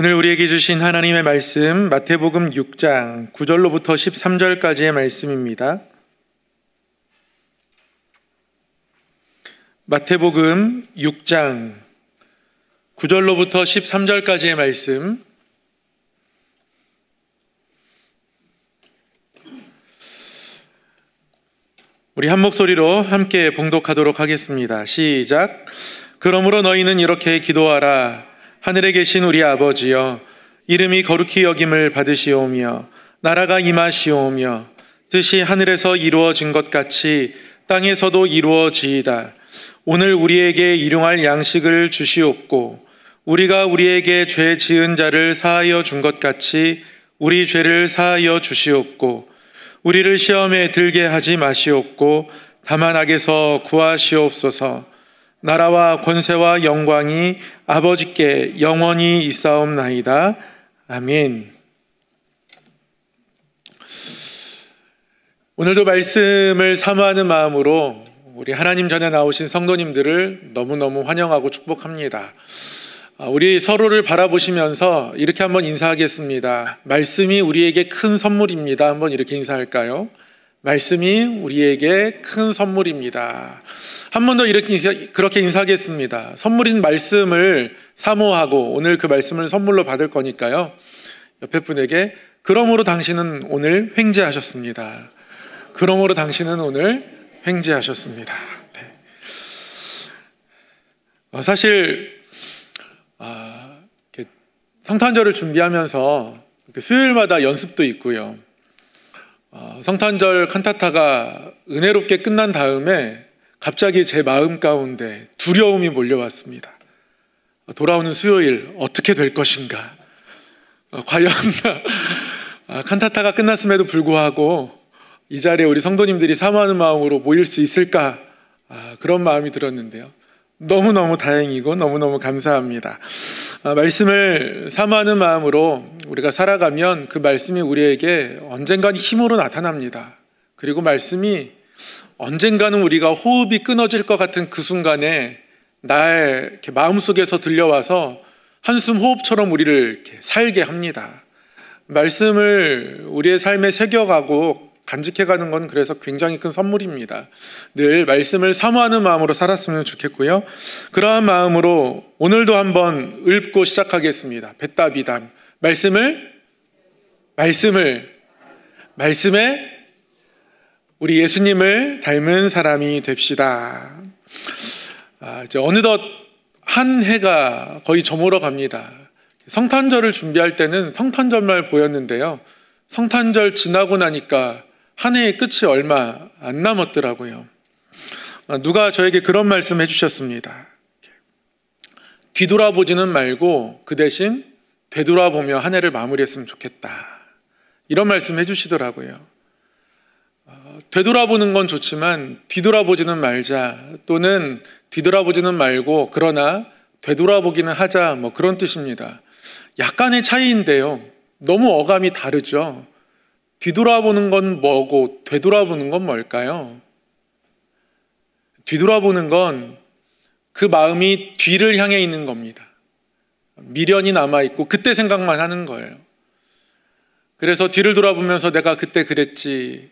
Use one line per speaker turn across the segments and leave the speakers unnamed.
오늘 우리에게 주신 하나님의 말씀 마태복음 6장 9절로부터 13절까지의 말씀입니다. 마태복음 6장 9절로부터 13절까지의 말씀, 우리 한 목소리로 함께 봉독하도록 하겠습니다. 시작. 그러므로 너희는 이렇게 기도하라. 하늘에 계신 우리 아버지여, 이름이 거룩히 여김을 받으시오며 나라가 임하시오며 뜻이 하늘에서 이루어진 것 같이 땅에서도 이루어지이다. 오늘 우리에게 일용할 양식을 주시옵고 우리가 우리에게 죄 지은 자를 사하여 준 것 같이 우리 죄를 사하여 주시옵고 우리를 시험에 들게 하지 마시옵고 다만 악에서 구하시옵소서. 나라와 권세와 영광이 아버지께 영원히 있사옵나이다. 아멘. 오늘도 말씀을 사모하는 마음으로 우리 하나님 전에 나오신 성도님들을 너무너무 환영하고 축복합니다. 우리 서로를 바라보시면서 이렇게 한번 인사하겠습니다. 말씀이 우리에게 큰 선물입니다. 한번 이렇게 인사할까요? 말씀이 우리에게 큰 선물입니다. 한 번 더 그렇게 인사하겠습니다. 선물인 말씀을 사모하고 오늘 그 말씀을 선물로 받을 거니까요, 옆에 분에게 그러므로 당신은 오늘 횡재하셨습니다. 그러므로 당신은 오늘 횡재하셨습니다. 네. 사실 성탄절을 준비하면서 수요일마다 연습도 있고요, 성탄절 칸타타가 은혜롭게 끝난 다음에 갑자기 제 마음 가운데 두려움이 몰려왔습니다. 돌아오는 수요일 어떻게 될 것인가? 과연 칸타타가 끝났음에도 불구하고 이 자리에 우리 성도님들이 사모하는 마음으로 모일 수 있을까? 그런 마음이 들었는데요, 너무너무 다행이고 너무너무 감사합니다. 말씀을 사모하는 마음으로 우리가 살아가면 그 말씀이 우리에게 언젠간 힘으로 나타납니다. 그리고 말씀이 언젠가는 우리가 호흡이 끊어질 것 같은 그 순간에 나의 이렇게 마음속에서 들려와서 한숨 호흡처럼 우리를 이렇게 살게 합니다. 말씀을 우리의 삶에 새겨가고 간직해가는 건 그래서 굉장히 큰 선물입니다. 늘 말씀을 사모하는 마음으로 살았으면 좋겠고요, 그러한 마음으로 오늘도 한번 읊고 시작하겠습니다. 벳다비담. 말씀에 우리 예수님을 닮은 사람이 됩시다. 이제 어느덧 한 해가 거의 저물어 갑니다. 성탄절을 준비할 때는 성탄절만 보였는데요, 성탄절 지나고 나니까 한 해의 끝이 얼마 안 남았더라고요. 누가 저에게 그런 말씀 해주셨습니다. 뒤돌아보지는 말고 그 대신 되돌아보며 한 해를 마무리했으면 좋겠다, 이런 말씀 해주시더라고요. 되돌아보는 건 좋지만 뒤돌아보지는 말자, 또는 뒤돌아보지는 말고 그러나 되돌아보기는 하자, 뭐 그런 뜻입니다. 약간의 차이인데요, 너무 어감이 다르죠. 뒤돌아보는 건 뭐고 되돌아보는 건 뭘까요? 뒤돌아보는 건 그 마음이 뒤를 향해 있는 겁니다. 미련이 남아있고 그때 생각만 하는 거예요. 그래서 뒤를 돌아보면서 내가 그때 그랬지,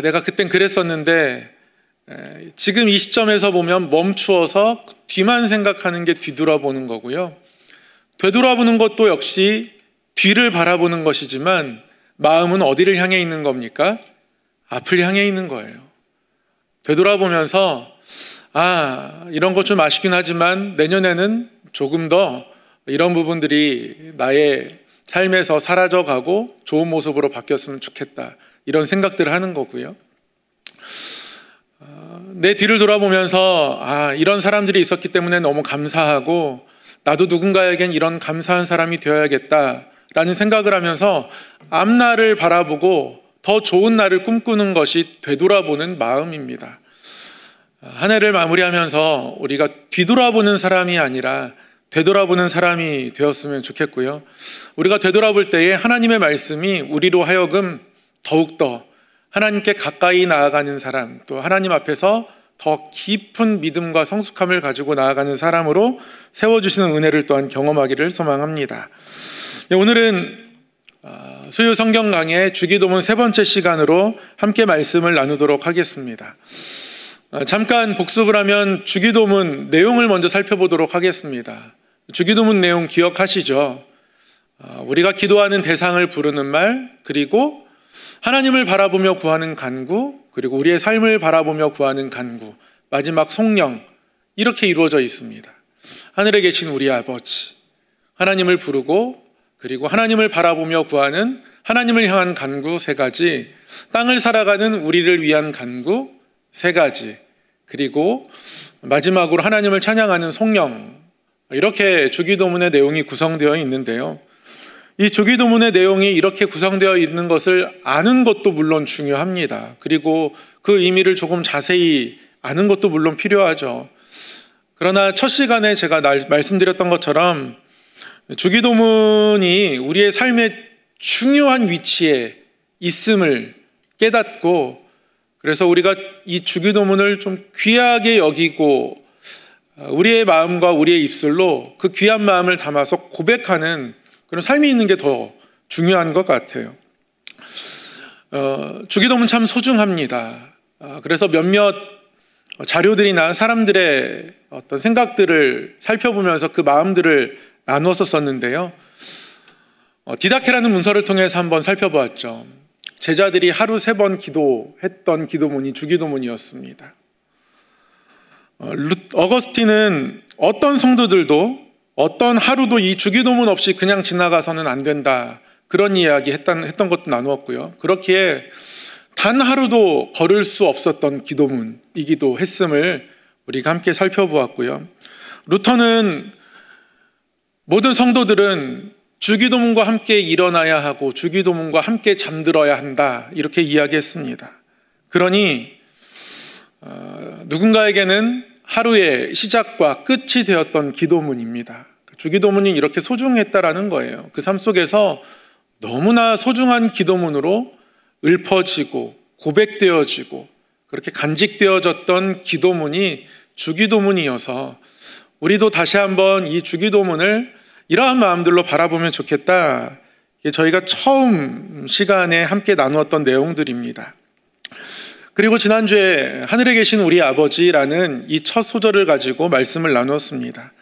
내가 그땐 그랬었는데, 지금 이 시점에서 보면 멈추어서 뒤만 생각하는 게 뒤돌아보는 거고요, 되돌아보는 것도 역시 뒤를 바라보는 것이지만 마음은 어디를 향해 있는 겁니까? 앞을 향해 있는 거예요. 되돌아보면서 이런 것 좀 아쉽긴 하지만 내년에는 조금 더 이런 부분들이 나의 삶에서 사라져가고 좋은 모습으로 바뀌었으면 좋겠다, 이런 생각들을 하는 거고요, 내 뒤를 돌아보면서 이런 사람들이 있었기 때문에 너무 감사하고 나도 누군가에겐 이런 감사한 사람이 되어야겠다라는 생각을 하면서 앞날을 바라보고 더 좋은 날을 꿈꾸는 것이 되돌아보는 마음입니다. 한 해를 마무리하면서 우리가 뒤돌아보는 사람이 아니라 되돌아보는 사람이 되었으면 좋겠고요, 우리가 되돌아볼 때에 하나님의 말씀이 우리로 하여금 더욱더 하나님께 가까이 나아가는 사람, 또 하나님 앞에서 더 깊은 믿음과 성숙함을 가지고 나아가는 사람으로 세워주시는 은혜를 또한 경험하기를 소망합니다. 오늘은 수요 성경 강의 주기도문 세 번째 시간으로 함께 말씀을 나누도록 하겠습니다. 잠깐 복습을 하면 주기도문 내용을 먼저 살펴보도록 하겠습니다. 주기도문 내용 기억하시죠? 우리가 기도하는 대상을 부르는 말, 그리고 하나님을 바라보며 구하는 간구, 그리고 우리의 삶을 바라보며 구하는 간구, 마지막 성령, 이렇게 이루어져 있습니다. 하늘에 계신 우리 아버지, 하나님을 부르고 그리고 하나님을 바라보며 구하는 하나님을 향한 간구 세 가지, 땅을 살아가는 우리를 위한 간구 세 가지, 그리고 마지막으로 하나님을 찬양하는 성령, 이렇게 주기도문의 내용이 구성되어 있는데요. 이 주기도문의 내용이 이렇게 구성되어 있는 것을 아는 것도 물론 중요합니다. 그리고 그 의미를 조금 자세히 아는 것도 물론 필요하죠. 그러나 첫 시간에 제가 말씀드렸던 것처럼 주기도문이 우리의 삶의 중요한 위치에 있음을 깨닫고, 그래서 우리가 이 주기도문을 좀 귀하게 여기고 우리의 마음과 우리의 입술로 그 귀한 마음을 담아서 고백하는 그런 삶이 있는 게 더 중요한 것 같아요. 주기도문 참 소중합니다. 그래서 몇몇 자료들이나 사람들의 어떤 생각들을 살펴보면서 그 마음들을 나누어서 썼는데요. 디다케라는 문서를 통해서 한번 살펴보았죠. 제자들이 하루 3번 기도했던 기도문이 주기도문이었습니다. 어거스틴은 어떤 성도들도 어떤 하루도 이 주기도문 없이 그냥 지나가서는 안 된다, 그런 이야기 했던 것도 나누었고요. 그렇기에 단 하루도 걸을 수 없었던 기도문이기도 했음을 우리가 함께 살펴보았고요. 루터는 모든 성도들은 주기도문과 함께 일어나야 하고 주기도문과 함께 잠들어야 한다, 이렇게 이야기했습니다. 그러니 누군가에게는 하루의 시작과 끝이 되었던 기도문입니다. 주기도문이 이렇게 소중했다라는 거예요. 그 삶 속에서 너무나 소중한 기도문으로 읊어지고 고백되어지고 그렇게 간직되어졌던 기도문이 주기도문이어서 우리도 다시 한번 이 주기도문을 이러한 마음들로 바라보면 좋겠다. 이게 저희가 처음 시간에 함께 나누었던 내용들입니다. 그리고 지난주에 하늘에 계신 우리 아버지라는 이 첫 소절을 가지고 말씀을 나누었습니다.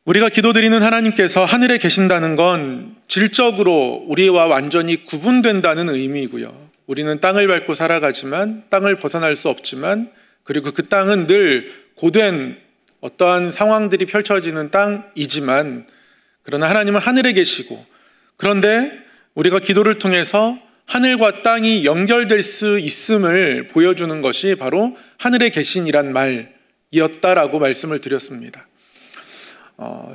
우리가 기도드리는 하나님께서 하늘에 계신다는 건 질적으로 우리와 완전히 구분된다는 의미이고요. 우리는 땅을 밟고 살아가지만 땅을 벗어날 수 없지만, 그리고 그 땅은 늘 고된 어떠한 상황들이 펼쳐지는 땅이지만, 그러나 하나님은 하늘에 계시고, 그런데 우리가 기도를 통해서 하늘과 땅이 연결될 수 있음을 보여주는 것이 바로 하늘에 계신이란 말이었다라고 말씀을 드렸습니다.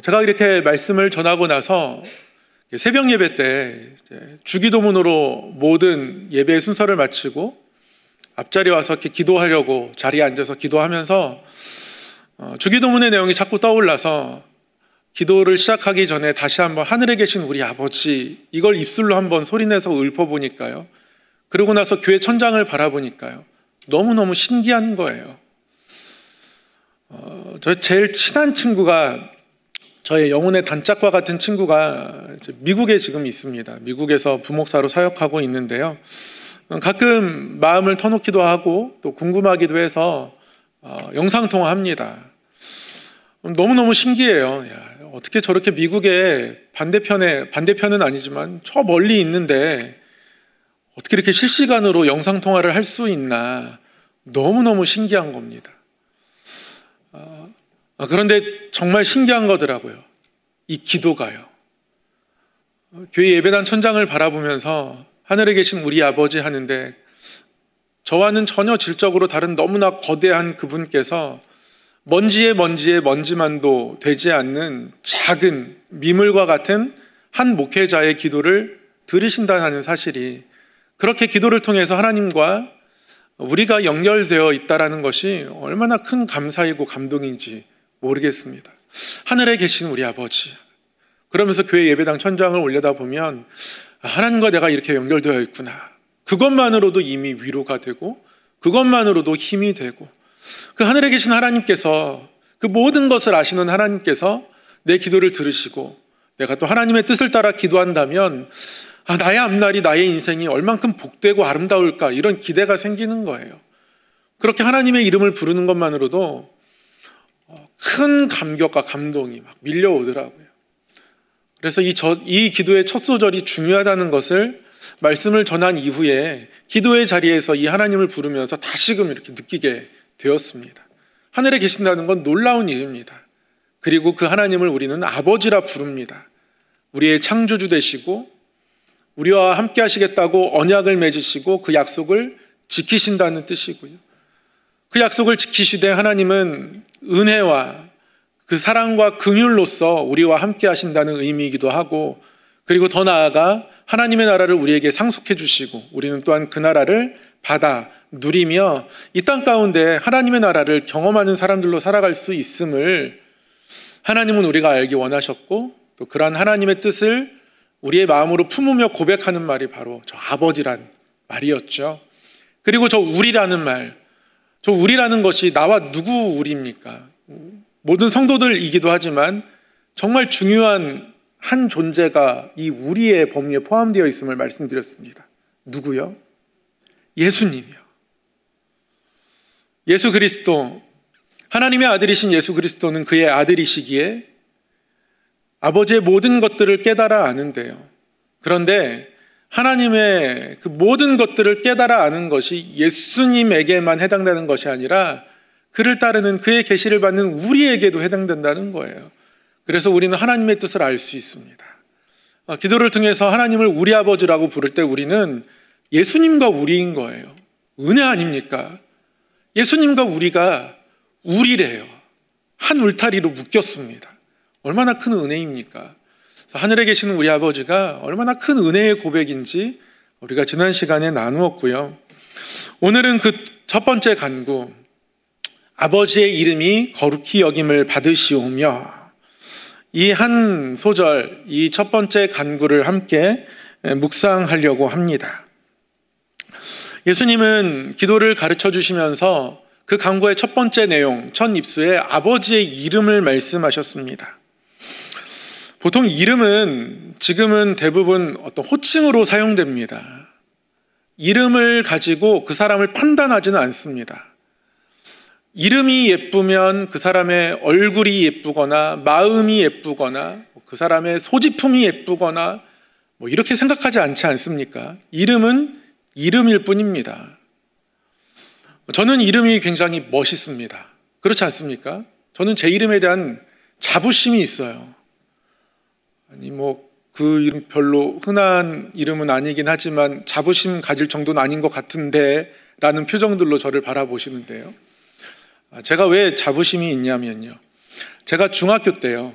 제가 이렇게 말씀을 전하고 나서 새벽 예배 때 주기도문으로 모든 예배의 순서를 마치고 앞자리에 와서 이렇게 기도하려고 자리에 앉아서 기도하면서 주기도문의 내용이 자꾸 떠올라서 기도를 시작하기 전에 다시 한번 하늘에 계신 우리 아버지, 이걸 입술로 한번 소리내서 읊어보니까요, 그러고 나서 교회 천장을 바라보니까요, 너무너무 신기한 거예요. 저 제일 친한 친구가, 저의 영혼의 단짝과 같은 친구가 미국에 지금 있습니다. 미국에서 부목사로 사역하고 있는데요, 가끔 마음을 터놓기도 하고 또 궁금하기도 해서 영상통화합니다. 너무너무 신기해요. 야, 어떻게 저렇게 미국의 반대편은 아니지만 저 멀리 있는데 어떻게 이렇게 실시간으로 영상통화를 할 수 있나, 너무너무 신기한 겁니다. 그런데 정말 신기한 거더라고요. 이 기도가요. 교회 예배당 천장을 바라보면서 하늘에 계신 우리 아버지 하는데, 저와는 전혀 질적으로 다른 너무나 거대한 그분께서 먼지에 먼지만도 되지 않는 작은 미물과 같은 한 목회자의 기도를 들으신다는 사실이, 그렇게 기도를 통해서 하나님과 우리가 연결되어 있다는 것이 얼마나 큰 감사이고 감동인지 모르겠습니다. 하늘에 계신 우리 아버지, 그러면서 교회 예배당 천장을 올려다보면 하나님과 내가 이렇게 연결되어 있구나, 그것만으로도 이미 위로가 되고 그것만으로도 힘이 되고, 그 하늘에 계신 하나님께서, 그 모든 것을 아시는 하나님께서 내 기도를 들으시고 내가 또 하나님의 뜻을 따라 기도한다면 나의 앞날이, 나의 인생이 얼만큼 복되고 아름다울까, 이런 기대가 생기는 거예요. 그렇게 하나님의 이름을 부르는 것만으로도 큰 감격과 감동이 막 밀려오더라고요. 그래서 이 기도의 첫 소절이 중요하다는 것을 말씀을 전한 이후에 기도의 자리에서 이 하나님을 부르면서 다시금 이렇게 느끼게 되었습니다. 하늘에 계신다는 건 놀라운 일입니다. 그리고 그 하나님을 우리는 아버지라 부릅니다. 우리의 창조주 되시고 우리와 함께 하시겠다고 언약을 맺으시고 그 약속을 지키신다는 뜻이고요. 그 약속을 지키시되 하나님은 은혜와 그 사랑과 긍휼로서 우리와 함께 하신다는 의미이기도 하고, 그리고 더 나아가 하나님의 나라를 우리에게 상속해 주시고 우리는 또한 그 나라를 받아 누리며 이 땅 가운데 하나님의 나라를 경험하는 사람들로 살아갈 수 있음을 하나님은 우리가 알기 원하셨고, 또 그러한 하나님의 뜻을 우리의 마음으로 품으며 고백하는 말이 바로 저 아버지란 말이었죠. 그리고 저 우리라는 말, 저 우리라는 것이 나와 누구 우리입니까? 모든 성도들이기도 하지만 정말 중요한 한 존재가 이 우리의 범위에 포함되어 있음을 말씀드렸습니다. 누구요? 예수님이요. 예수 그리스도, 하나님의 아들이신 예수 그리스도는 그의 아들이시기에 아버지의 모든 것들을 깨달아 아는데요. 그런데 하나님의 그 모든 것들을 깨달아 아는 것이 예수님에게만 해당되는 것이 아니라 그를 따르는, 그의 계시를 받는 우리에게도 해당된다는 거예요. 그래서 우리는 하나님의 뜻을 알 수 있습니다. 기도를 통해서 하나님을 우리 아버지라고 부를 때 우리는 예수님과 우리인 거예요. 은혜 아닙니까? 예수님과 우리가 우리래요. 한 울타리로 묶였습니다. 얼마나 큰 은혜입니까? 하늘에 계시는 우리 아버지가 얼마나 큰 은혜의 고백인지 우리가 지난 시간에 나누었고요. 오늘은 그 첫 번째 간구, 아버지의 이름이 거룩히 여김을 받으시오며, 이 한 소절, 이 첫 번째 간구를 함께 묵상하려고 합니다. 예수님은 기도를 가르쳐 주시면서 그 간구의 첫 번째 내용, 첫 입수에 아버지의 이름을 말씀하셨습니다. 보통 이름은 지금은 대부분 어떤 호칭으로 사용됩니다. 이름을 가지고 그 사람을 판단하지는 않습니다. 이름이 예쁘면 그 사람의 얼굴이 예쁘거나 마음이 예쁘거나 그 사람의 소지품이 예쁘거나 이렇게 생각하지 않지 않습니까? 이름은 이름일 뿐입니다. 저는 이름이 굉장히 멋있습니다. 그렇지 않습니까? 저는 제 이름에 대한 자부심이 있어요. 아니 그 이름 별로 흔한 이름은 아니긴 하지만 자부심 가질 정도는 아닌 것 같은데 라는 표정들로 저를 바라보시는데요. 제가 왜 자부심이 있냐면요, 제가 중학교 때요,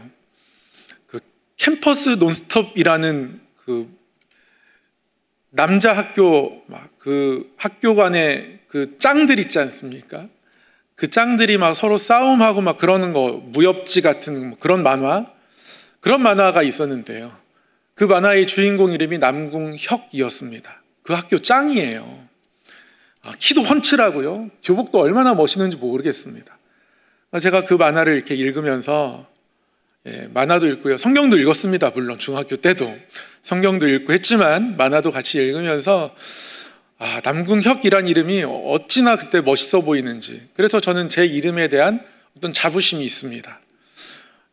그 캠퍼스 논스톱이라는 그 남자 학교 그 학교 간에 그 짱들 있지 않습니까? 그 짱들이 막 서로 싸움하고 막 그러는 거, 무협지 같은 그런 만화가 있었는데요. 그 만화의 주인공 이름이 남궁혁이었습니다. 그 학교 짱이에요. 키도 훤칠하고요, 교복도 얼마나 멋있는지 모르겠습니다. 제가 그 만화를 이렇게 읽으면서, 만화도 읽고요, 성경도 읽었습니다. 물론 중학교 때도 성경도 읽고 했지만 만화도 같이 읽으면서 남궁혁이란 이름이 어찌나 그때 멋있어 보이는지, 그래서 저는 제 이름에 대한 어떤 자부심이 있습니다.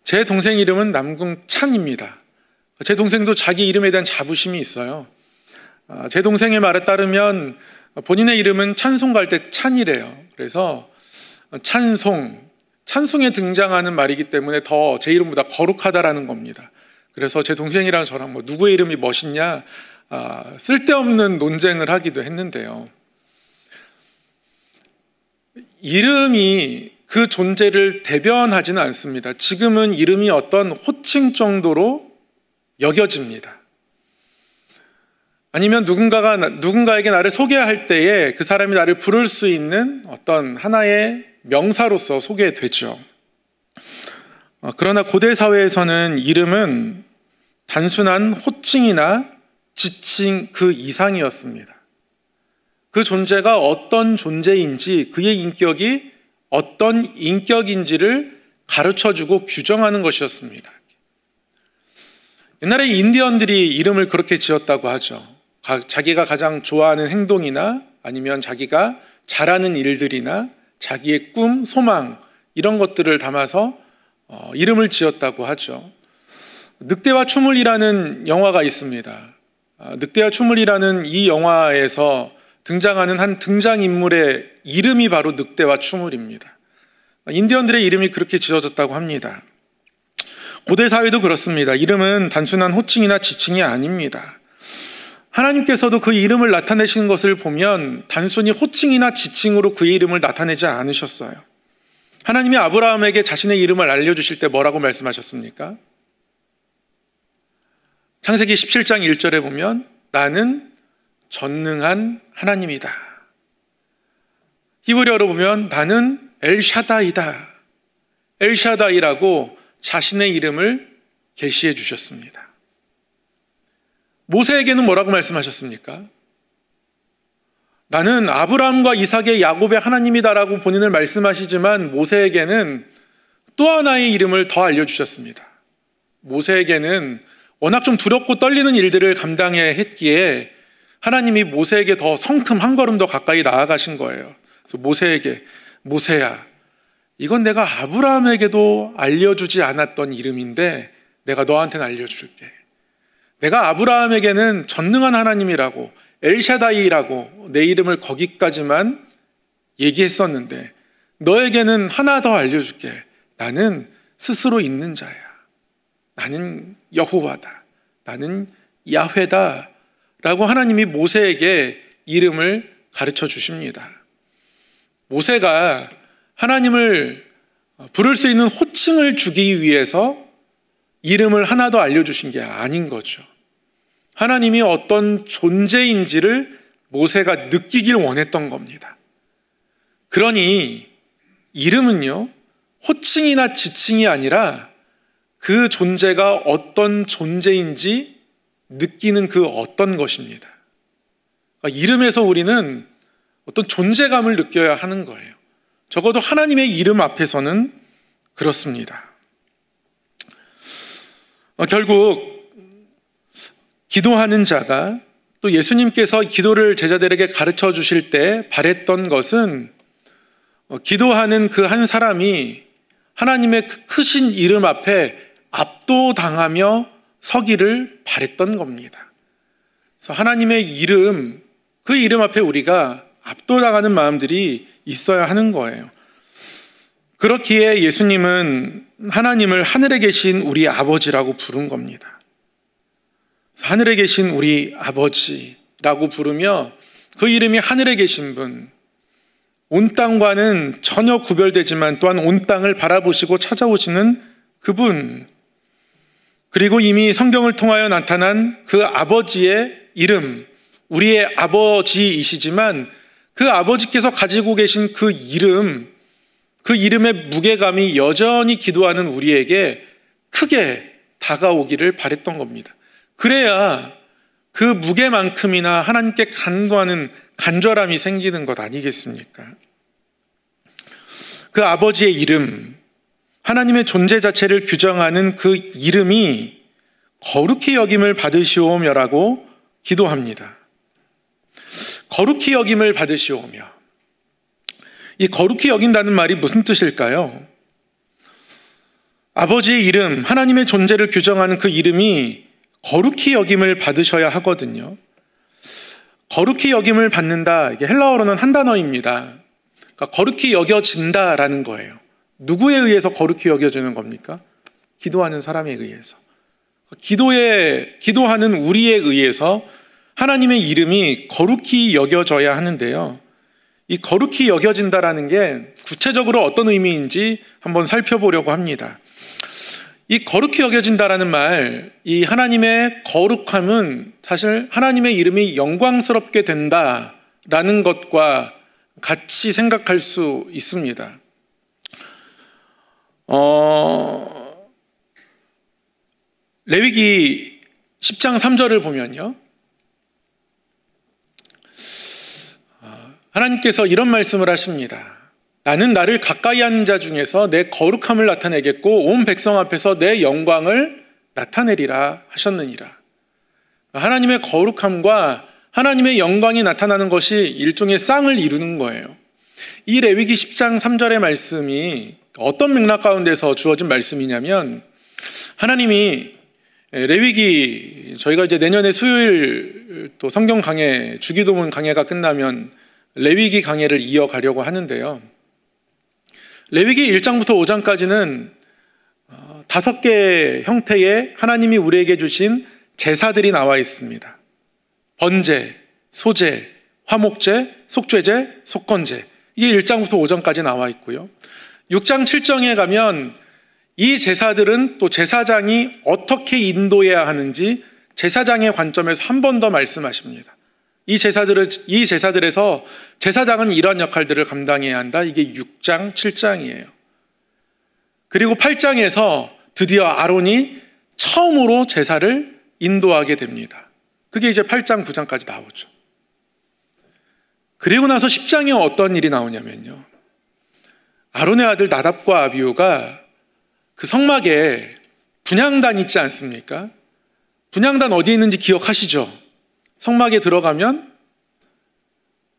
제 동생 이름은 남궁찬입니다. 제 동생도 자기 이름에 대한 자부심이 있어요. 제 동생의 말에 따르면 본인의 이름은 찬송 갈 때 찬이래요. 그래서 찬송에 등장하는 말이기 때문에 더 제 이름보다 거룩하다라는 겁니다. 그래서 제 동생이랑 저랑 누구의 이름이 멋있냐, 쓸데없는 논쟁을 하기도 했는데요. 이름이 그 존재를 대변하지는 않습니다. 지금은 이름이 어떤 호칭 정도로 여겨집니다. 아니면 누군가에게 나를 소개할 때에 그 사람이 나를 부를 수 있는 어떤 하나의 명사로서 소개되죠. 그러나 고대 사회에서는 이름은 단순한 호칭이나 지칭 그 이상이었습니다. 그 존재가 어떤 존재인지, 그의 인격이 어떤 인격인지를 가르쳐주고 규정하는 것이었습니다. 옛날에 인디언들이 이름을 그렇게 지었다고 하죠. 자기가 가장 좋아하는 행동이나 아니면 자기가 잘하는 일들이나 자기의 꿈, 소망 이런 것들을 담아서 이름을 지었다고 하죠. 늑대와 추물이라는 영화가 있습니다. 늑대와 추물이라는 이 영화에서 등장하는 한 등장인물의 이름이 바로 늑대와 추물입니다. 인디언들의 이름이 그렇게 지어졌다고 합니다. 고대 사회도 그렇습니다. 이름은 단순한 호칭이나 지칭이 아닙니다. 하나님께서도 그 이름을 나타내시는 것을 보면 단순히 호칭이나 지칭으로 그의 이름을 나타내지 않으셨어요. 하나님이 아브라함에게 자신의 이름을 알려주실 때 뭐라고 말씀하셨습니까? 창세기 17장 1절에 보면 나는 전능한 하나님이다. 히브리어로 보면 나는 엘샤다이다. 엘샤다이라고 자신의 이름을 계시해 주셨습니다. 모세에게는 뭐라고 말씀하셨습니까? 나는 아브라함과 이삭의 야곱의 하나님이다라고 본인을 말씀하시지만 모세에게는 또 하나의 이름을 더 알려주셨습니다. 모세에게는 워낙 좀 두렵고 떨리는 일들을 감당해야 했기에 하나님이 모세에게 더 성큼 한 걸음 더 가까이 나아가신 거예요. 그래서 모세에게 모세야, 이건 내가 아브라함에게도 알려주지 않았던 이름인데 내가 너한테는 알려줄게. 내가 아브라함에게는 전능한 하나님이라고 엘샤다이라고 내 이름을 거기까지만 얘기했었는데 너에게는 하나 더 알려줄게. 나는 스스로 있는 자야. 나는 여호와다. 나는 야훼다. 라고 하나님이 모세에게 이름을 가르쳐 주십니다. 모세가 하나님을 부를 수 있는 호칭을 주기 위해서 이름을 하나 더 알려주신 게 아닌 거죠. 하나님이 어떤 존재인지를 모세가 느끼길 원했던 겁니다. 그러니 이름은요, 호칭이나 지칭이 아니라 그 존재가 어떤 존재인지 느끼는 그 어떤 것입니다. 그러니까 이름에서 우리는 어떤 존재감을 느껴야 하는 거예요. 적어도 하나님의 이름 앞에서는 그렇습니다. 결국 기도하는 자가 또 예수님께서 기도를 제자들에게 가르쳐 주실 때 바랬던 것은 기도하는 그 한 사람이 하나님의 그 크신 이름 앞에 압도당하며 서기를 바랬던 겁니다. 그래서 하나님의 이름, 그 이름 앞에 우리가 압도당하는 마음들이 있어야 하는 거예요. 그렇기에 예수님은 하나님을 하늘에 계신 우리 아버지라고 부른 겁니다. 하늘에 계신 우리 아버지라고 부르며 그 이름이 하늘에 계신 분, 온 땅과는 전혀 구별되지만 또한 온 땅을 바라보시고 찾아오시는 그분, 그리고 이미 성경을 통하여 나타난 그 아버지의 이름, 우리의 아버지이시지만 그 아버지께서 가지고 계신 그 이름, 그 이름의 무게감이 여전히 기도하는 우리에게 크게 다가오기를 바랬던 겁니다. 그래야 그 무게만큼이나 하나님께 간구하는 간절함이 생기는 것 아니겠습니까? 그 아버지의 이름, 하나님의 존재 자체를 규정하는 그 이름이 거룩히 여김을 받으시오며라고 기도합니다. 거룩히 여김을 받으시오며. 이 거룩히 여긴다는 말이 무슨 뜻일까요? 아버지의 이름, 하나님의 존재를 규정하는 그 이름이 거룩히 여김을 받으셔야 하거든요. 거룩히 여김을 받는다, 이게 헬라어로는 한 단어입니다. 그러니까 거룩히 여겨진다라는 거예요. 누구에 의해서 거룩히 여겨지는 겁니까? 기도하는 사람에 의해서. 기도하는 우리에 의해서 하나님의 이름이 거룩히 여겨져야 하는데요. 이 거룩히 여겨진다라는 게 구체적으로 어떤 의미인지 한번 살펴보려고 합니다. 이 거룩히 여겨진다라는 말, 이 하나님의 거룩함은 사실 하나님의 이름이 영광스럽게 된다라는 것과 같이 생각할 수 있습니다. 레위기 10장 3절을 보면요, 하나님께서 이런 말씀을 하십니다. 나는 나를 가까이 하는 자 중에서 내 거룩함을 나타내겠고 온 백성 앞에서 내 영광을 나타내리라 하셨느니라. 하나님의 거룩함과 하나님의 영광이 나타나는 것이 일종의 쌍을 이루는 거예요. 이 레위기 10장 3절의 말씀이 어떤 맥락 가운데서 주어진 말씀이냐면, 하나님이 레위기, 저희가 이제 내년에 수요일 또 성경 강해, 주기도문 강해가 끝나면 레위기 강해를 이어가려고 하는데요. 레위기 1장부터 5장까지는 5개의 형태의 하나님이 우리에게 주신 제사들이 나와 있습니다. 번제, 소제, 화목제, 속죄제, 속건제. 이게 1장부터 5장까지 나와 있고요. 6장 7장에 가면 이 제사들은 또 제사장이 어떻게 인도해야 하는지 제사장의 관점에서 한 번 더 말씀하십니다. 이 제사들에서 제사장은 이런 역할들을 감당해야 한다. 이게 6장, 7장이에요. 그리고 8장에서 드디어 아론이 처음으로 제사를 인도하게 됩니다. 그게 이제 8장, 9장까지 나오죠. 그리고 나서 10장에 어떤 일이 나오냐면요. 아론의 아들 나답과 아비후가 그 성막에 분향단 있지 않습니까? 분향단 어디에 있는지 기억하시죠? 성막에 들어가면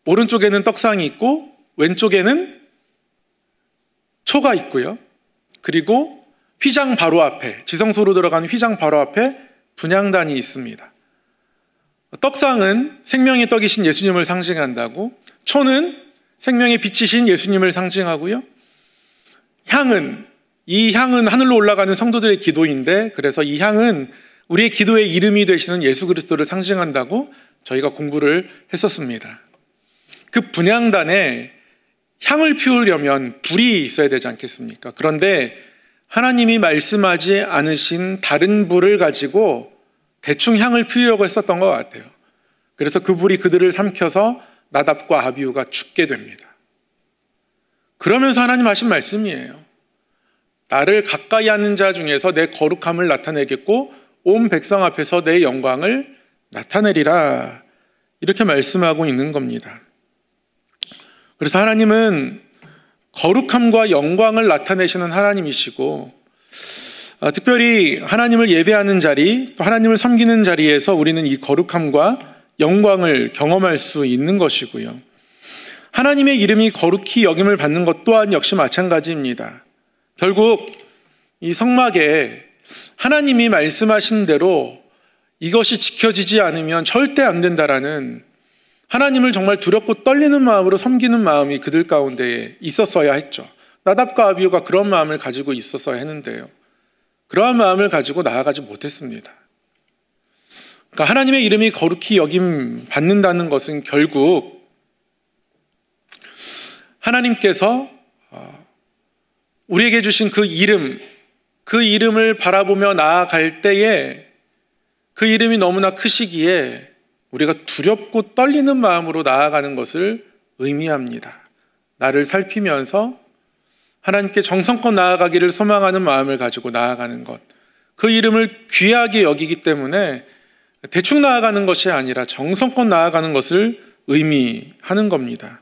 오른쪽에는 떡상이 있고 왼쪽에는 초가 있고요. 그리고 휘장 바로 앞에, 지성소로 들어가는 휘장 바로 앞에 분향단이 있습니다. 떡상은 생명의 떡이신 예수님을 상징한다고, 초는 생명의 빛이신 예수님을 상징하고요. 이 향은 하늘로 올라가는 성도들의 기도인데, 그래서 이 향은 우리의 기도의 이름이 되시는 예수 그리스도를 상징한다고 저희가 공부를 했었습니다. 그 분향단에 향을 피우려면 불이 있어야 되지 않겠습니까? 그런데 하나님이 말씀하지 않으신 다른 불을 가지고 대충 향을 피우려고 했었던 것 같아요. 그래서 그 불이 그들을 삼켜서 나답과 아비후가 죽게 됩니다. 그러면서 하나님 하신 말씀이에요. 나를 가까이 하는 자 중에서 내 거룩함을 나타내겠고 온 백성 앞에서 내 영광을 나타내리라, 이렇게 말씀하고 있는 겁니다. 그래서 하나님은 거룩함과 영광을 나타내시는 하나님이시고, 특별히 하나님을 예배하는 자리, 또 하나님을 섬기는 자리에서 우리는 이 거룩함과 영광을 경험할 수 있는 것이고요. 하나님의 이름이 거룩히 여김을 받는 것 또한 역시 마찬가지입니다. 결국 이 성막에 하나님이 말씀하신 대로 이것이 지켜지지 않으면 절대 안 된다라는, 하나님을 정말 두렵고 떨리는 마음으로 섬기는 마음이 그들 가운데 있었어야 했죠. 나답과 아비후가 그런 마음을 가지고 있었어야 했는데요. 그러한 마음을 가지고 나아가지 못했습니다. 그러니까 하나님의 이름이 거룩히 여김 받는다는 것은 결국 하나님께서 우리에게 주신 그 이름을 바라보며 나아갈 때에 그 이름이 너무나 크시기에 우리가 두렵고 떨리는 마음으로 나아가는 것을 의미합니다. 나를 살피면서 하나님께 정성껏 나아가기를 소망하는 마음을 가지고 나아가는 것, 그 이름을 귀하게 여기기 때문에 대충 나아가는 것이 아니라 정성껏 나아가는 것을 의미하는 겁니다.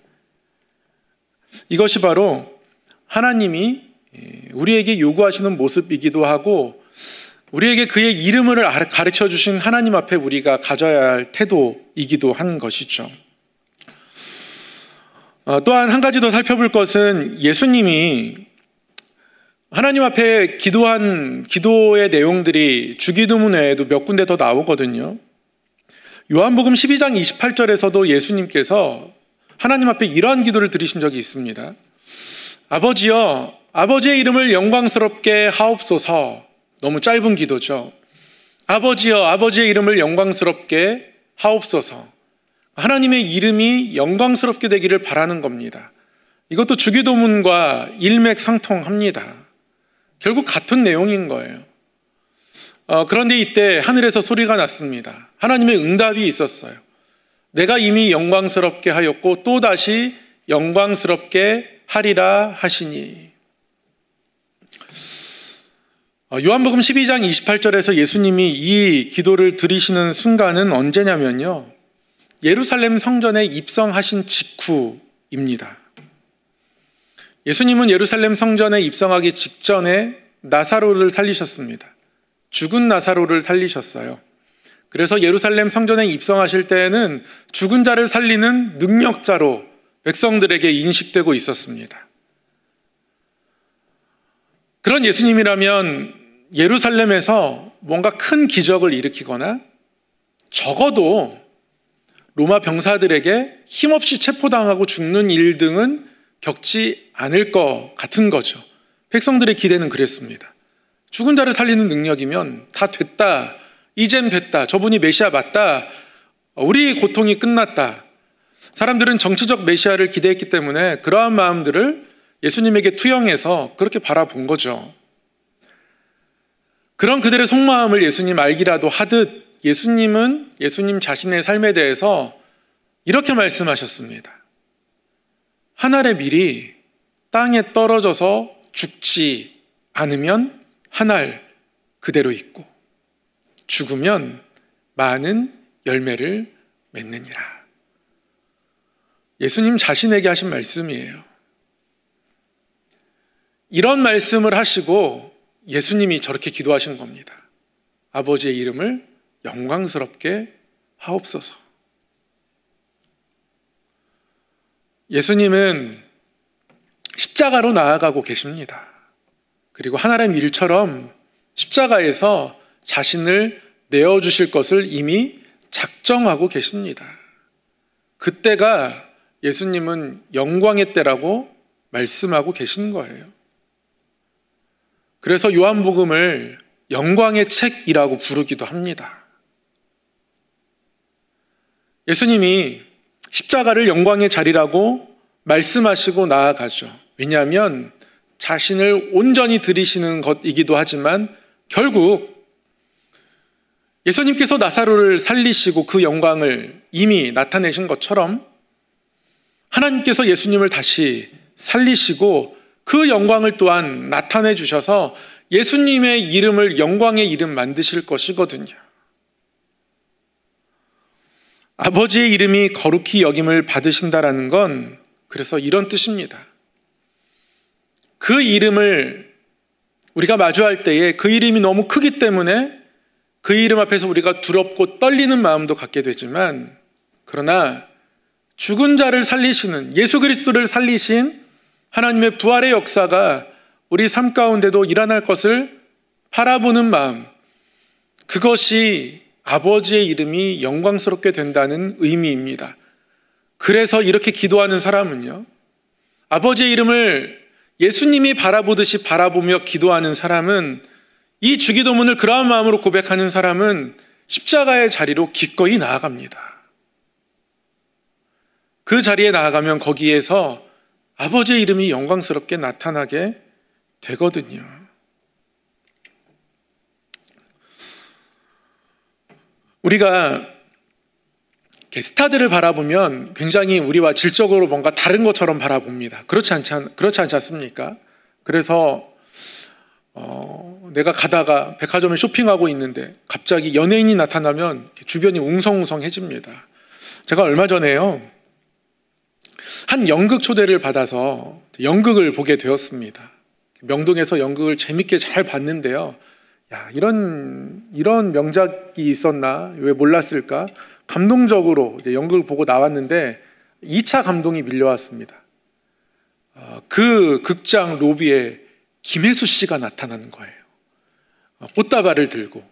이것이 바로 하나님이 우리에게 요구하시는 모습이기도 하고, 우리에게 그의 이름을 가르쳐 주신 하나님 앞에 우리가 가져야 할 태도이기도 한 것이죠. 또한 한 가지 더 살펴볼 것은, 예수님이 하나님 앞에 기도한 기도의 내용들이 주기도문 외에도 몇 군데 더 나오거든요. 요한복음 12장 28절에서도 예수님께서 하나님 앞에 이러한 기도를 드리신 적이 있습니다. 아버지여, 아버지의 이름을 영광스럽게 하옵소서. 너무 짧은 기도죠. 아버지여, 아버지의 이름을 영광스럽게 하옵소서. 하나님의 이름이 영광스럽게 되기를 바라는 겁니다. 이것도 주기도문과 일맥상통합니다. 결국 같은 내용인 거예요. 그런데 이때 하늘에서 소리가 났습니다. 하나님의 응답이 있었어요. 내가 이미 영광스럽게 하였고 또다시 영광스럽게 하리라 하시니. 요한복음 12장 28절에서 예수님이 이 기도를 드리시는 순간은 언제냐면요, 예루살렘 성전에 입성하신 직후입니다. 예수님은 예루살렘 성전에 입성하기 직전에 나사로를 살리셨습니다. 죽은 나사로를 살리셨어요. 그래서 예루살렘 성전에 입성하실 때에는 죽은 자를 살리는 능력자로 백성들에게 인식되고 있었습니다. 그런 예수님이라면 예루살렘에서 뭔가 큰 기적을 일으키거나 적어도 로마 병사들에게 힘없이 체포당하고 죽는 일 등은 겪지 않을 것 같은 거죠. 백성들의 기대는 그랬습니다. 죽은 자를 살리는 능력이면 다 됐다, 이젠 됐다, 저분이 메시아 맞다, 우리 고통이 끝났다. 사람들은 정치적 메시아를 기대했기 때문에 그러한 마음들을 예수님에게 투영해서 그렇게 바라본 거죠. 그런 그들의 속마음을 예수님 알기라도 하듯 예수님은 예수님 자신의 삶에 대해서 이렇게 말씀하셨습니다. 한 알의 밀이 땅에 떨어져서 죽지 않으면 한 알 그대로 있고 죽으면 많은 열매를 맺느니라. 예수님 자신에게 하신 말씀이에요. 이런 말씀을 하시고 예수님이 저렇게 기도하신 겁니다. 아버지의 이름을 영광스럽게 하옵소서. 예수님은 십자가로 나아가고 계십니다. 그리고 하나의 밀처럼 십자가에서 자신을 내어주실 것을 이미 작정하고 계십니다. 그때가 예수님은 영광의 때라고 말씀하고 계신 거예요. 그래서 요한복음을 영광의 책이라고 부르기도 합니다. 예수님이 십자가를 영광의 자리라고 말씀하시고 나아가죠. 왜냐하면 자신을 온전히 드리시는 것이기도 하지만 결국 예수님께서 나사로를 살리시고 그 영광을 이미 나타내신 것처럼 하나님께서 예수님을 다시 살리시고 그 영광을 또한 나타내 주셔서 예수님의 이름을 영광의 이름 만드실 것이거든요. 아버지의 이름이 거룩히 여김을 받으신다라는 건 그래서 이런 뜻입니다. 그 이름을 우리가 마주할 때에 그 이름이 너무 크기 때문에 그 이름 앞에서 우리가 두렵고 떨리는 마음도 갖게 되지만, 그러나 죽은 자를 살리시는 예수 그리스도를 살리신 하나님의 부활의 역사가 우리 삶 가운데도 일어날 것을 바라보는 마음, 그것이 아버지의 이름이 영광스럽게 된다는 의미입니다. 그래서 이렇게 기도하는 사람은요, 아버지의 이름을 예수님이 바라보듯이 바라보며 기도하는 사람은, 이 주기도문을 그러한 마음으로 고백하는 사람은 십자가의 자리로 기꺼이 나아갑니다. 그 자리에 나아가면 거기에서 아버지의 이름이 영광스럽게 나타나게 되거든요. 우리가 스타들을 바라보면 굉장히 우리와 질적으로 뭔가 다른 것처럼 바라봅니다. 그렇지 않지 않습니까? 그래서 내가 가다가 백화점에 쇼핑하고 있는데 갑자기 연예인이 나타나면 주변이 웅성웅성해집니다. 제가 얼마 전에요, 한 연극 초대를 받아서 연극을 보게 되었습니다. 명동에서 연극을 재밌게 잘 봤는데요, 야, 이런 명작이 있었나? 왜 몰랐을까? 감동적으로 연극을 보고 나왔는데 2차 감동이 밀려왔습니다. 그 극장 로비에 김혜수 씨가 나타나는 거예요. 꽃다발을 들고.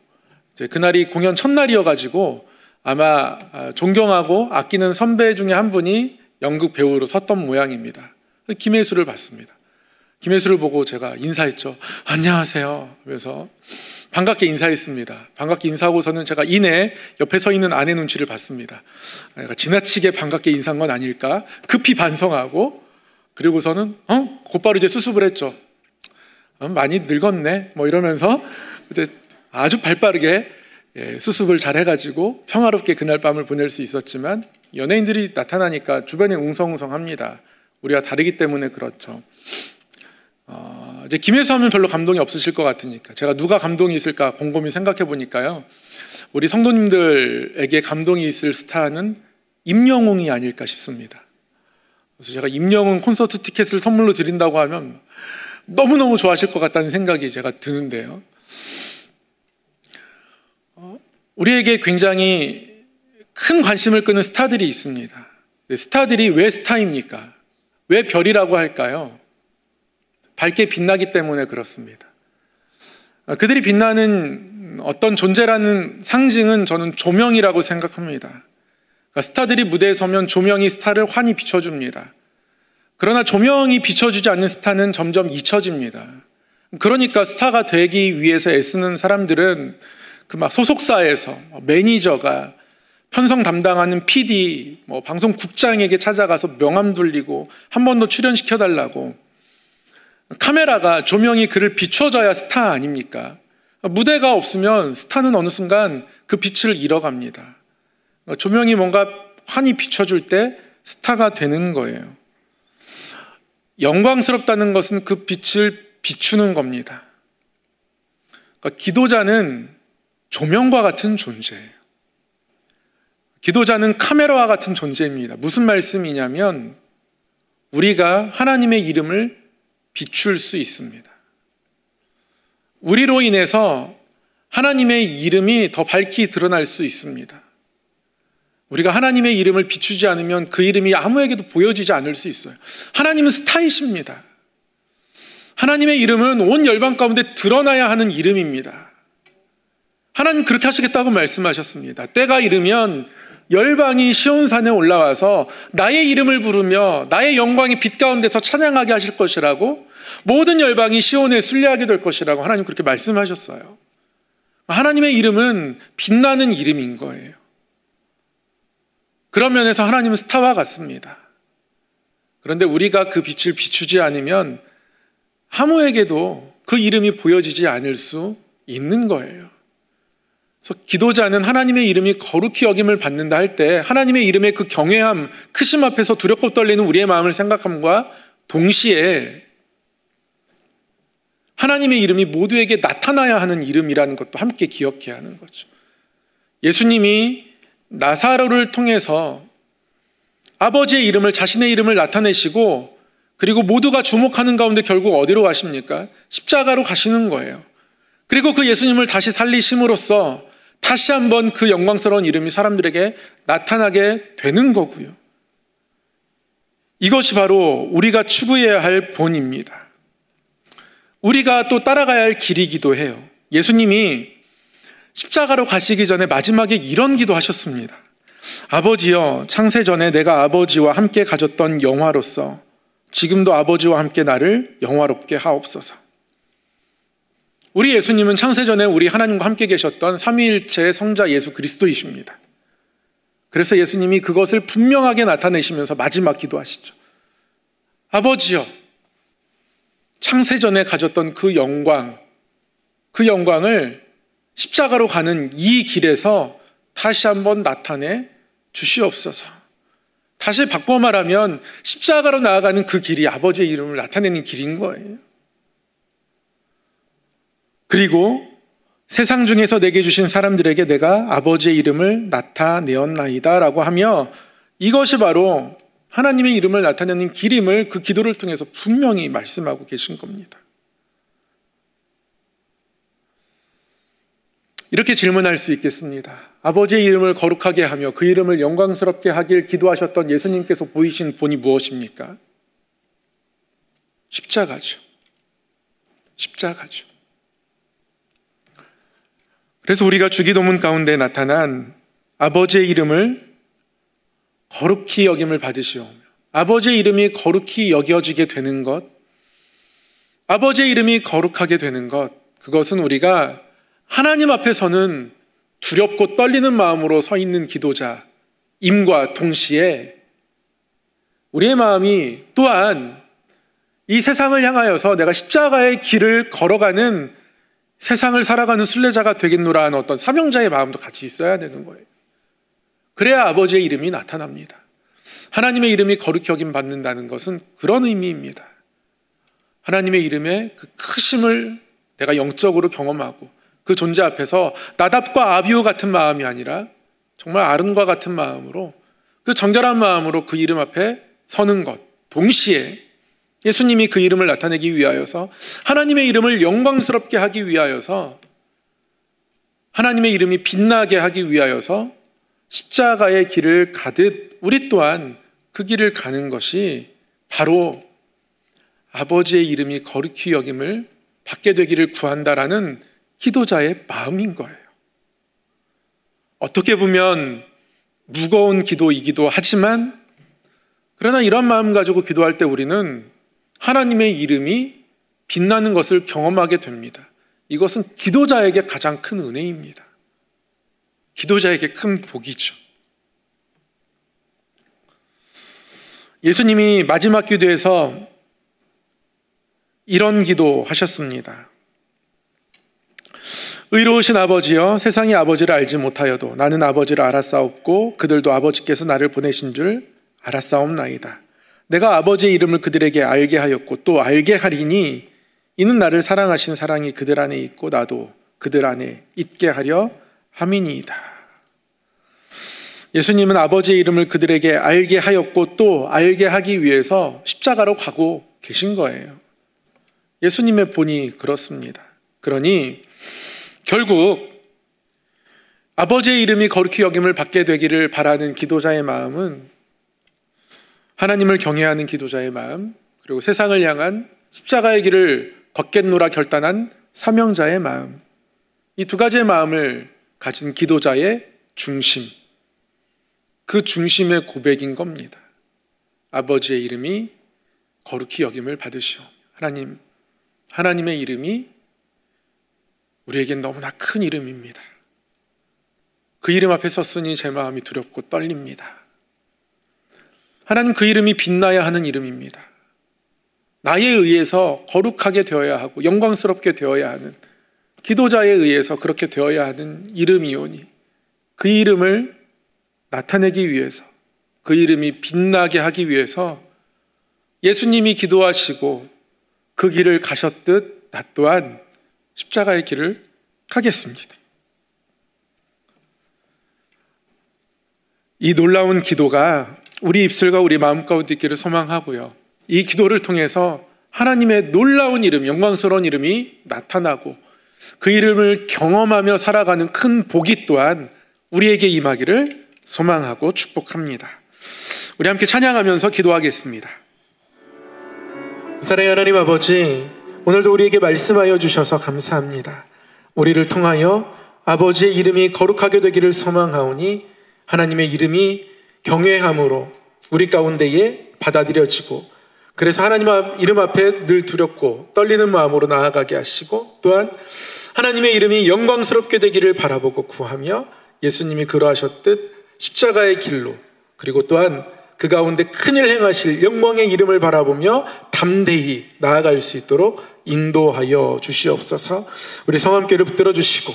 그날이 공연 첫날이어가지고 아마 존경하고 아끼는 선배 중에 한 분이 연극 배우로 섰던 모양입니다. 김혜수를 봤습니다. 김혜수를 보고 제가 인사했죠. 안녕하세요. 그래서 반갑게 인사했습니다. 반갑게 인사하고서는 제가 이내 옆에 서 있는 아내 눈치를 봤습니다. 내가 지나치게 반갑게 인사한 건 아닐까 급히 반성하고, 그리고서는 곧바로 이제 수습을 했죠. 많이 늙었네 뭐 이러면서 이제 아주 발빠르게 수습을 잘 해가지고 평화롭게 그날 밤을 보낼 수 있었지만, 연예인들이 나타나니까 주변이 웅성웅성합니다. 우리가 다르기 때문에 그렇죠. 이제 김혜수 하면 별로 감동이 없으실 것 같으니까 제가 누가 감동이 있을까 곰곰이 생각해 보니까요, 우리 성도님들에게 감동이 있을 스타는 임영웅이 아닐까 싶습니다. 그래서 제가 임영웅 콘서트 티켓을 선물로 드린다고 하면 너무너무 좋아하실 것 같다는 생각이 제가 드는데요. 우리에게 굉장히 큰 관심을 끄는 스타들이 있습니다. 스타들이 왜 스타입니까? 왜 별이라고 할까요? 밝게 빛나기 때문에 그렇습니다. 그들이 빛나는 어떤 존재라는 상징은 저는 조명이라고 생각합니다. 그러니까 스타들이 무대에 서면 조명이 스타를 환히 비춰줍니다. 그러나 조명이 비춰주지 않는 스타는 점점 잊혀집니다. 그러니까 스타가 되기 위해서 애쓰는 사람들은 그 막 소속사에서 매니저가 편성 담당하는 PD, 방송국장에게 찾아가서 명함 돌리고 한 번 더 출연시켜달라고. 카메라가 조명이 그를 비춰줘야 스타 아닙니까? 무대가 없으면 스타는 어느 순간 그 빛을 잃어갑니다. 조명이 뭔가 환히 비춰줄 때 스타가 되는 거예요. 영광스럽다는 것은 그 빛을 비추는 겁니다. 그러니까 기도자는 조명과 같은 존재예요. 기도자는 카메라와 같은 존재입니다. 무슨 말씀이냐면 우리가 하나님의 이름을 비출 수 있습니다. 우리로 인해서 하나님의 이름이 더 밝히 드러날 수 있습니다. 우리가 하나님의 이름을 비추지 않으면 그 이름이 아무에게도 보여지지 않을 수 있어요. 하나님은 스타이십니다. 하나님의 이름은 온 열방 가운데 드러나야 하는 이름입니다. 하나님 그렇게 하시겠다고 말씀하셨습니다. 때가 이르면 열방이 시온산에 올라와서 나의 이름을 부르며 나의 영광이 빛 가운데서 찬양하게 하실 것이라고, 모든 열방이 시온에 순례하게 될 것이라고 하나님 그렇게 말씀하셨어요. 하나님의 이름은 빛나는 이름인 거예요. 그런 면에서 하나님은 스타와 같습니다. 그런데 우리가 그 빛을 비추지 않으면 아무에게도 그 이름이 보여지지 않을 수 있는 거예요. 그래서 기도자는 하나님의 이름이 거룩히 여김을 받는다 할 때 하나님의 이름의 그 경외함, 크심 앞에서 두렵고 떨리는 우리의 마음을 생각함과 동시에 하나님의 이름이 모두에게 나타나야 하는 이름이라는 것도 함께 기억해야 하는 거죠. 예수님이 나사로를 통해서 아버지의 이름을, 자신의 이름을 나타내시고, 그리고 모두가 주목하는 가운데 결국 어디로 가십니까? 십자가로 가시는 거예요. 그리고 그 예수님을 다시 살리심으로써 다시 한번 그 영광스러운 이름이 사람들에게 나타나게 되는 거고요. 이것이 바로 우리가 추구해야 할 본입니다. 우리가 또 따라가야 할 길이기도 해요. 예수님이 십자가로 가시기 전에 마지막에 이런 기도하셨습니다. 아버지여, 창세전에 내가 아버지와 함께 가졌던 영화로서 지금도 아버지와 함께 나를 영화롭게 하옵소서. 우리 예수님은 창세전에 우리 하나님과 함께 계셨던 삼위일체의 성자 예수 그리스도이십니다. 그래서 예수님이 그것을 분명하게 나타내시면서 마지막 기도하시죠. 아버지여, 창세전에 가졌던 그 영광을 십자가로 가는 이 길에서 다시 한번 나타내 주시옵소서. 다시 바꿔 말하면 십자가로 나아가는 그 길이 아버지의 이름을 나타내는 길인 거예요. 그리고 세상 중에서 내게 주신 사람들에게 내가 아버지의 이름을 나타내었나이다 라고 하며, 이것이 바로 하나님의 이름을 나타내는 길임을 그 기도를 통해서 분명히 말씀하고 계신 겁니다. 이렇게 질문할 수 있겠습니다. 아버지의 이름을 거룩하게 하며 그 이름을 영광스럽게 하길 기도하셨던 예수님께서 보이신 본이 무엇입니까? 십자가죠. 십자가죠. 그래서 우리가 주기도문 가운데 나타난 아버지의 이름을 거룩히 여김을 받으시오며, 아버지의 이름이 거룩히 여겨지게 되는 것, 아버지의 이름이 거룩하게 되는 것, 그것은 우리가 하나님 앞에서는 두렵고 떨리는 마음으로 서 있는 기도자임과 동시에 우리의 마음이 또한 이 세상을 향하여서 내가 십자가의 길을 걸어가는, 세상을 살아가는 순례자가 되겠노라 하는 어떤 사명자의 마음도 같이 있어야 되는 거예요. 그래야 아버지의 이름이 나타납니다. 하나님의 이름이 거룩히 여김 받는다는 것은 그런 의미입니다. 하나님의 이름의 그 크심을 내가 영적으로 경험하고 그 존재 앞에서 나답과 아비후 같은 마음이 아니라 정말 아론과 같은 마음으로, 그 정결한 마음으로 그 이름 앞에 서는 것, 동시에 예수님이 그 이름을 나타내기 위하여서, 하나님의 이름을 영광스럽게 하기 위하여서, 하나님의 이름이 빛나게 하기 위하여서 십자가의 길을 가듯 우리 또한 그 길을 가는 것이 바로 아버지의 이름이 거룩히 여김을 받게 되기를 구한다라는 기도자의 마음인 거예요. 어떻게 보면 무거운 기도이기도 하지만, 그러나 이런 마음 가지고 기도할 때 우리는 하나님의 이름이 빛나는 것을 경험하게 됩니다. 이것은 기도자에게 가장 큰 은혜입니다. 기도자에게 큰 복이죠. 예수님이 마지막 기도에서 이런 기도 하셨습니다. 의로우신 아버지여, 세상이 아버지를 알지 못하여도 나는 아버지를 알았사옵고 그들도 아버지께서 나를 보내신 줄 알았사옵나이다. 내가 아버지의 이름을 그들에게 알게 하였고 또 알게 하리니 이는 나를 사랑하신 사랑이 그들 안에 있고 나도 그들 안에 있게 하려 함이니이다. 예수님은 아버지의 이름을 그들에게 알게 하였고 또 알게 하기 위해서 십자가로 가고 계신 거예요. 예수님의 본이 그렇습니다. 그러니 결국 아버지의 이름이 거룩히 여김을 받게 되기를 바라는 기도자의 마음은, 하나님을 경외하는 기도자의 마음, 그리고 세상을 향한 십자가의 길을 걷겠노라 결단한 사명자의 마음, 이 두 가지의 마음을 가진 기도자의 중심, 그 중심의 고백인 겁니다. 아버지의 이름이 거룩히 여김을 받으시오. 하나님의 이름이 우리에겐 너무나 큰 이름입니다. 그 이름 앞에 섰으니 제 마음이 두렵고 떨립니다. 하나님, 그 이름이 빛나야 하는 이름입니다. 나에 의해서 거룩하게 되어야 하고 영광스럽게 되어야 하는, 기도자에 의해서 그렇게 되어야 하는 이름이오니 그 이름을 나타내기 위해서, 그 이름이 빛나게 하기 위해서 예수님이 기도하시고 그 길을 가셨듯 나 또한 십자가의 길을 가겠습니다. 이 놀라운 기도가 우리 입술과 우리 마음 가운데 있기를 소망하고요, 이 기도를 통해서 하나님의 놀라운 이름, 영광스러운 이름이 나타나고 그 이름을 경험하며 살아가는 큰 복이 또한 우리에게 임하기를 소망하고 축복합니다. 우리 함께 찬양하면서 기도하겠습니다. 사랑의 하나님 아버지, 오늘도 우리에게 말씀하여 주셔서 감사합니다. 우리를 통하여 아버지의 이름이 거룩하게 되기를 소망하오니 하나님의 이름이 경외함으로 우리 가운데에 받아들여지고, 그래서 하나님 이름 앞에 늘 두렵고 떨리는 마음으로 나아가게 하시고, 또한 하나님의 이름이 영광스럽게 되기를 바라보고 구하며 예수님이 그러하셨듯 십자가의 길로, 그리고 또한 그 가운데 큰일 행하실 영광의 이름을 바라보며 담대히 나아갈 수 있도록 인도하여 주시옵소서. 우리 성함교회를 붙들어 주시고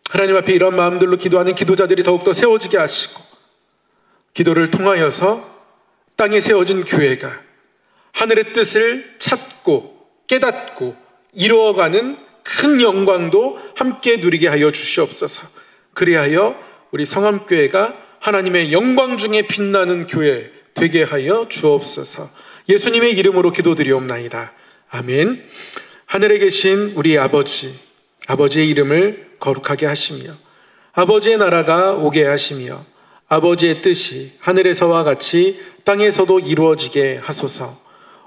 하나님 앞에 이런 마음들로 기도하는 기도자들이 더욱더 세워지게 하시고, 기도를 통하여서 땅에 세워진 교회가 하늘의 뜻을 찾고 깨닫고 이루어가는 큰 영광도 함께 누리게 하여 주시옵소서. 그리하여 우리 성함교회가 하나님의 영광 중에 빛나는 교회 되게 하여 주옵소서. 예수님의 이름으로 기도드리옵나이다. 아멘. 하늘에 계신 우리 아버지, 아버지의 이름을 거룩하게 하시며 아버지의 나라가 오게 하시며 아버지의 뜻이 하늘에서와 같이 땅에서도 이루어지게 하소서.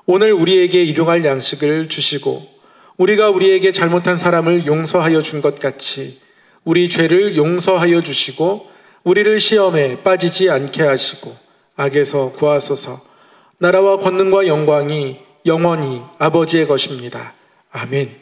오늘 우리에게 일용할 양식을 주시고 우리가 우리에게 잘못한 사람을 용서하여 준 것 같이 우리 죄를 용서하여 주시고 우리를 시험에 빠지지 않게 하시고 악에서 구하소서. 나라와 권능과 영광이 영원히 아버지의 것입니다. 아멘.